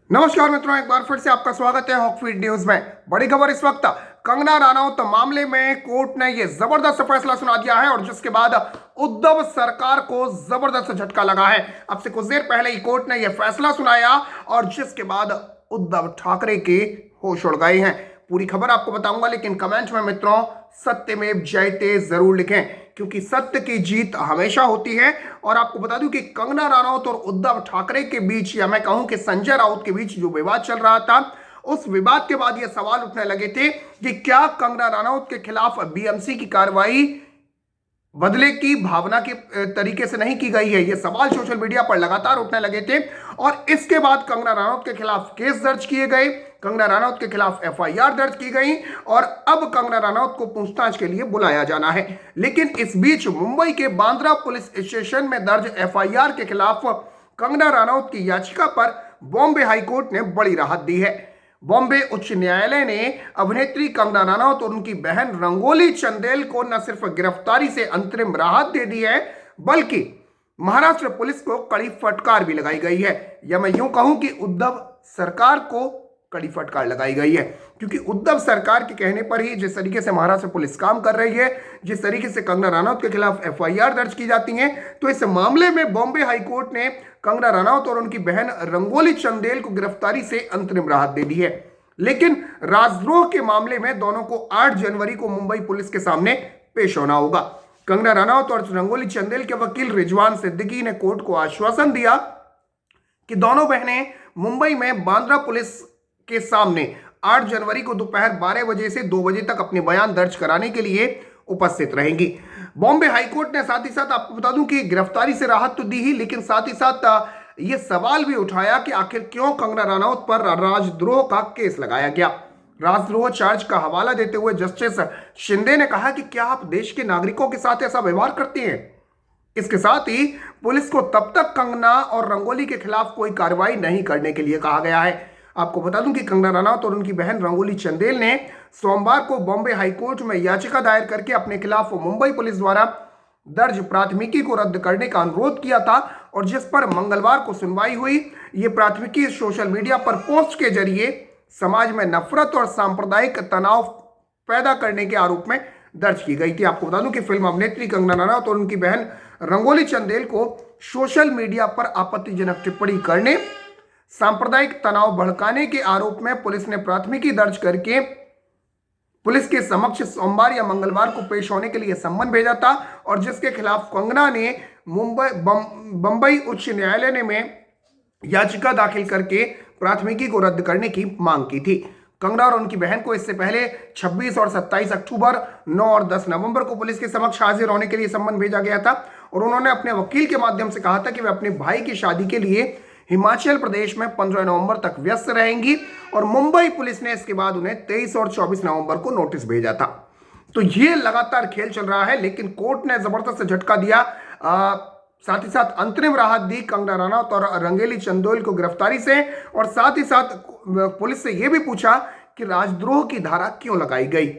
नमस्कार मित्रों, एक बार फिर से आपका स्वागत है हॉकफीड न्यूज में। बड़ी खबर इस वक्त, कंगना रनौत मामले में कोर्ट ने यह जबरदस्त फैसला सुना दिया है और जिसके बाद उद्धव सरकार को जबरदस्त झटका लगा है। अब से कुछ देर पहले ही कोर्ट ने यह फैसला सुनाया और जिसके बाद उद्धव ठाकरे के होश उड़ गए हैं। पूरी खबर आपको बताऊंगा, लेकिन कमेंट में मित्रों सत्यमेव जयते जरूर लिखें, क्योंकि सत्य की जीत हमेशा होती है। और आपको बता दूं कि कंगना रनौत और उद्धव ठाकरे के बीच, या मैं कहूं कि संजय राउत के बीच जो विवाद चल रहा था, उस विवाद के बाद ये सवाल उठने लगे थे कि क्या कंगना रनौत के खिलाफ बीएमसी की कार्रवाई बदले की भावना के तरीके से नहीं की गई है। ये सवाल सोशल मीडिया पर लगातार उठने लगे थे और इसके बाद कंगना रनौत के खिलाफ केस दर्ज किए गए, कंगना रनौत के खिलाफ एफआईआर दर्ज की गई और अब कंगना रनौत को पूछताछ के लिए बुलाया जाना है। लेकिन इस बीच मुंबई के बांद्रा पुलिस स्टेशन में दर्ज एफआईआर के खिलाफ कंगना रनौत की याचिका पर बॉम्बे हाईकोर्ट ने बड़ी राहत दी है। बॉम्बे उच्च न्यायालय ने अभिनेत्री कंगना रनौत और उनकी बहन रंगोली चंदेल को न सिर्फ गिरफ्तारी से अंतरिम राहत दे दी है, बल्कि महाराष्ट्र पुलिस को कड़ी फटकार भी लगाई गई है। या मैं यूं कहूं कि उद्धव सरकार को कड़ी फटकार लगाई गई है, क्योंकि उद्धव सरकार के कहने पर ही जिस तरीके से महाराष्ट्र पुलिस काम कर रही है, जिस तरीके से कंगना रनौत के खिलाफ एफआईआर दर्ज की जाती है, तो इस मामले में बॉम्बे हाईकोर्ट ने कंगना रनौत और उनकी बहन रंगोली चंदेल को गिरफ्तारी से अंतरिम राहत दे दी है। लेकिन राजद्रोह के मामले में दोनों को 8 जनवरी को मुंबई पुलिस के सामने पेश होना होगा। कंगना रनौत और रंगोली चंदेल के वकील रिजवान सिद्दीकी ने कोर्ट को आश्वासन दिया कि दोनों बहनें मुंबई में बांद्रा पुलिस के सामने 8 जनवरी को दोपहर 12 बजे से 2 बजे तक अपने बयान दर्ज कराने के लिए उपस्थित रहेंगी। बॉम्बे हाईकोर्ट ने साथ ही साथ आपको बता दूं कि गिरफ्तारी से राहत तो दी ही, लेकिन साथ ही साथ ये सवाल भी उठाया कि आखिर क्यों कंगना रनौत पर राजद्रोह का केस लगाया गया। राजद्रोह चार्ज का हवाला देते हुए जस्टिस शिंदे ने कहा कि क्या आप देश के नागरिकों के साथ ऐसा व्यवहार करते हैं। इसके साथ ही पुलिस को तब तक कंगना और रंगोली के खिलाफ कोई कार्रवाई नहीं करने के लिए कहा गया है। आपको बता दूं कि कंगना रनौत और उनकी बहन रंगोली चंदेल ने सोमवार को बॉम्बे हाईकोर्ट में याचिका दायर करके अपने खिलाफ मुंबई पुलिस द्वारा दर्ज प्राथमिकी को रद्द करने का अनुरोध किया था और जिस पर मंगलवार को सुनवाई हुई। ये प्राथमिकी सोशल मीडिया पर पोस्ट के जरिए समाज में नफरत और सांप्रदायिक तनाव पैदा करने के आरोप में दर्ज की गई थी। आपको बता दूं कि फिल्म अभिनेत्री कंगना रनौत और उनकी बहन रंगोली चंदेल को सोशल मीडिया पर आपत्तिजनक टिप्पणी करने, सांप्रदायिक तनाव भड़काने के आरोप में पुलिस ने प्राथमिकी दर्ज करके पुलिस के समक्ष सोमवार या मंगलवार को पेश होने के लिए सम्मन भेजा था और जिसके खिलाफ कंगना ने बंबई उच्च न्यायालय में याचिका दाखिल करके प्राथमिकी को रद्द करने की मांग की थी। कंगना और उनकी बहन को इससे पहले 26 और 27 अक्टूबर, 9 और 10 नवंबर को पुलिस के समक्ष हाजिर होने के लिए सम्मन भेजा गया था और उन्होंने अपने वकील के माध्यम से कहा था कि वे अपने भाई की शादी के लिए हिमाचल प्रदेश में 15 नवंबर तक व्यस्त रहेंगी और मुंबई पुलिस ने इसके बाद उन्हें 23 और 24 नवंबर को नोटिस भेजा था। तो ये लगातार खेल चल रहा है, लेकिन कोर्ट ने जबरदस्त झटका दिया। साथ ही साथ अंतरिम राहत दी कंगना रनौत और रंगोली चंदेल को गिरफ्तारी से और साथ ही साथ पुलिस से यह भी पूछा कि राजद्रोह की धारा क्यों लगाई गई।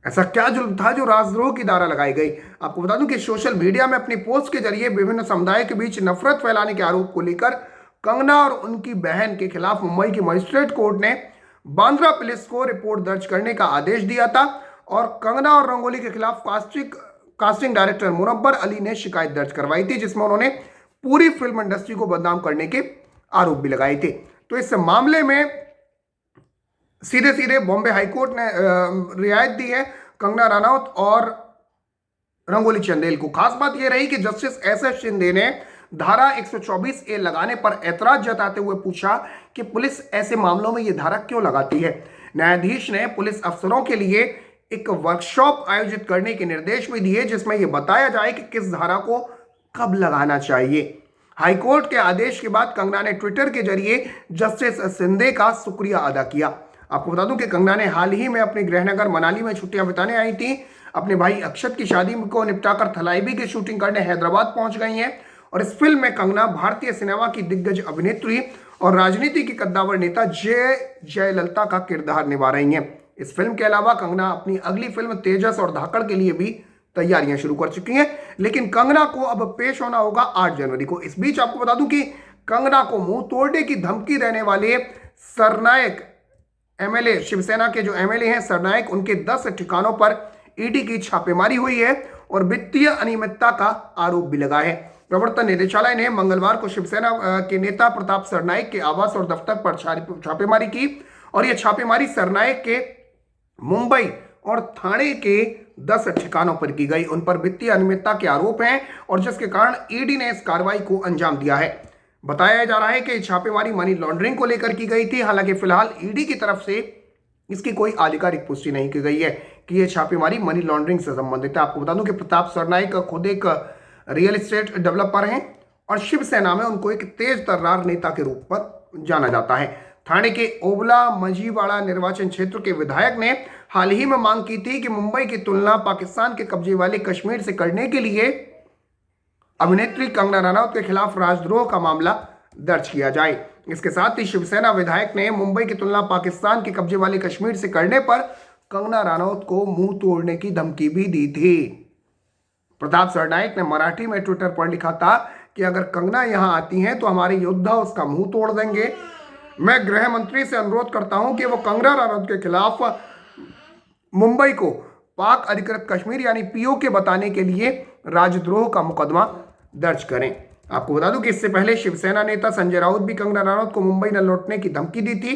ऐसा क्या जो था जो राजद्रोह की धारा लगाई गई। आपको बता दूं कि सोशल मीडिया में अपनी पोस्ट के जरिए विभिन्न समुदाय के बीच नफरत फैलाने के आरोप को लेकर कंगना और उनकी बहन के खिलाफ मुंबई की मजिस्ट्रेट कोर्ट ने बांद्रा पुलिस को रिपोर्ट दर्ज करने का आदेश दिया था और कंगना और रंगोली के खिलाफ कास्टिंग डायरेक्टर मुनव्वर अली ने शिकायत दर्ज करवाई थी, जिसमें उन्होंने पूरी फिल्म इंडस्ट्री को बदनाम करने के आरोप भी लगाए थे। तो इस मामले में सीधे सीधे बॉम्बे हाईकोर्ट ने रियायत दी है कंगना रनौत और रंगोली चंदेल को। खास बात यह रही कि जस्टिस एस शिंदे ने धारा 124A लगाने पर ऐतराज जताते हुए पूछा कि पुलिस ऐसे मामलों में यह धारा क्यों लगाती है। न्यायाधीश ने पुलिस अफसरों के लिए एक वर्कशॉप आयोजित करने के निर्देश भी दिए, जिसमें यह बताया जाए कि किस धारा को कब लगाना चाहिए। हाईकोर्ट के आदेश के बाद कंगना ने ट्विटर के जरिए जस्टिस शिंदे का शुक्रिया अदा किया। आपको बता दूं कि कंगना ने हाल ही में अपने गृहनगर मनाली में छुट्टियां बिताने आई थी। अपने भाई अक्षत की शादी को निपटाकर थलाइवी की शूटिंग करने हैदराबाद पहुंच गई हैं और इस फिल्म में कंगना भारतीय सिनेमा की दिग्गज अभिनेत्री और राजनीति की कद्दावर नेता जयललिता का किरदार निभा रही हैं। इस फिल्म के अलावा कंगना अपनी अगली फिल्म तेजस और धाकड़ के लिए भी तैयारियां शुरू कर चुकी हैं, लेकिन कंगना को अब पेश होना होगा 8 जनवरी को। इस बीच आपको बता दूं कि कंगना को मुंह तोड़ने की धमकी देने वाले सरनायक एमएलए, शिवसेना के जो एमएलए हैं सरनायक, उनके 10 ठिकानों पर ईडी की छापेमारी हुई है और वित्तीय अनियमितता का आरोप भी लगा है। प्रवर्तन निदेशालय ने मंगलवार को शिवसेना के नेता प्रताप सरनायक के आवास और दफ्तर पर छापेमारी की और यह छापेमारी सरनायक के मुंबई और थाने के 10 ठिकानों पर की गई। उन पर वित्तीय अनियमितता के आरोप हैं और जिसके कारण ईडी ने इस कार्रवाई को अंजाम दिया है। बताया जा रहा है कि छापेमारी मनी लॉन्ड्रिंग को लेकर की गई थी। हालांकि फिलहाल ईडी की तरफ से इसकी कोई आधिकारिक पुष्टि नहीं की गई है कि यह छापेमारी मनी लॉन्ड्रिंग से संबंधित है। आपको बता दूं कि प्रताप सरनायक खुद एक रियल एस्टेट डेवलपर हैं और शिवसेना में उनको एक तेज तर्रार नेता के रूप पर जाना जाता है। थाने के ओबला मजीवाड़ा निर्वाचन क्षेत्र के विधायक ने हाल ही में मांग की थी कि मुंबई की तुलना पाकिस्तान के कब्जे वाले कश्मीर से करने के लिए अभिनेत्री कंगना रनौत के खिलाफ राजद्रोह का मामला दर्ज किया जाए। इसके साथ ही शिवसेना विधायक ने मुंबई की तुलना पाकिस्तान के कब्जे वाले कश्मीर से करने पर कंगना रनौत को मुंह तोड़ने की धमकी भी दी थी। प्रताप सरनायक ने मराठी में ट्विटर पर लिखा था कि अगर कंगना यहां आती हैं तो हमारे योद्धा उसका मुंह तोड़ देंगे। मैं गृह मंत्री से अनुरोध करता हूं कि वो कंगना रनौत के खिलाफ मुंबई को पाक अधिकृत कश्मीर यानी पीओके बताने के लिए राजद्रोह का मुकदमा दर्ज करें। आपको बता दूं कि इससे पहले शिवसेना नेता संजय राउत भी कंगना रनौत को मुंबई न लौटने की धमकी दी थी।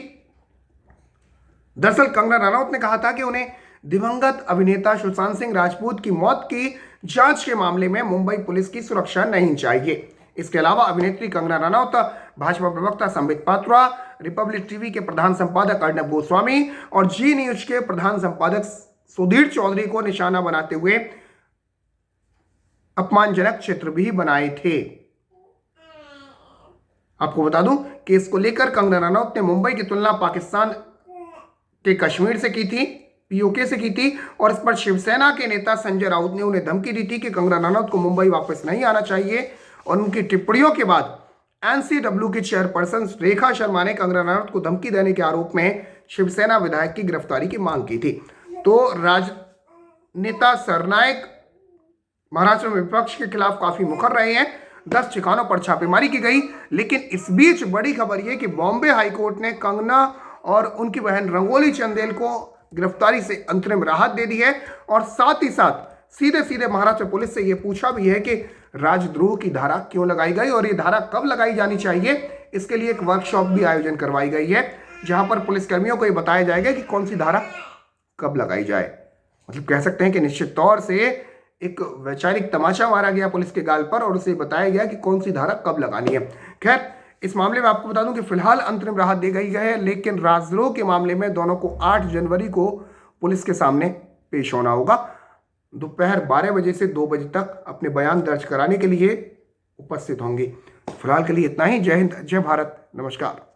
दरअसल कंगना रनौत ने कहा था कि उन्हें दिवंगत अभिनेता सुशांत सिंह राजपूत की मौत की जांच के मामले में मुंबई पुलिस की सुरक्षा नहीं चाहिए। इसके अलावा अभिनेत्री कंगना रनौत भाजपा प्रवक्ता संबित पात्रा, रिपब्लिक टीवी के प्रधान संपादक अर्नब गोस्वामी और जी न्यूज के प्रधान संपादक सुधीर चौधरी को निशाना बनाते हुए अपमानजनक चित्र भी बनाए थे। आपको बता दूं कि इसको लेकर कंगना रनौत ने मुंबई की तुलना पाकिस्तान के कश्मीर से की थी, पीओके से की थी और इस पर शिवसेना के नेता संजय राउत ने उन्हें धमकी दी थी कि कंगना रनौत को मुंबई वापस नहीं आना चाहिए। और उनकी टिप्पणियों के बाद एनसीडब्ल्यू की चेयरपर्सन रेखा शर्मा ने कंगना रनौत को धमकी देने के आरोप में शिवसेना विधायक की गिरफ्तारी की मांग की थी। तो राजनेता सरनायक महाराष्ट्र में विपक्ष के खिलाफ काफी मुखर रहे हैं। 10 ठिकानों पर छापेमारी की गई, लेकिन इस बीच बड़ी खबर यह कि बॉम्बे हाईकोर्ट ने कंगना और उनकी बहन रंगोली चंदेल को गिरफ्तारी से अंतरिम राहत दे दी है और साथ ही साथ सीधे सीधे महाराष्ट्र पुलिस से यह पूछा भी है कि राजद्रोह की धारा क्यों लगाई गई और ये धारा कब लगाई जानी चाहिए। इसके लिए एक वर्कशॉप भी आयोजन करवाई गई है जहां पर पुलिसकर्मियों को यह बताया जाएगा कि कौन सी धारा कब लगाई जाए। मतलब कह सकते हैं कि निश्चित तौर से एक वैचारिक तमाचा मारा गया पुलिस के गाल पर और उसे बताया गया कि कौन सी धारा कब लगानी है। खैर, इस मामले में आपको बता दूं कि फिलहाल अंतरिम राहत दी गई है, लेकिन राजद्रोह के मामले में दोनों को 8 जनवरी को पुलिस के सामने पेश होना होगा। दोपहर 12 बजे से 2 बजे तक अपने बयान दर्ज कराने के लिए उपस्थित होंगे। फिलहाल के लिए इतना ही। जय हिंद, जय भारत, नमस्कार।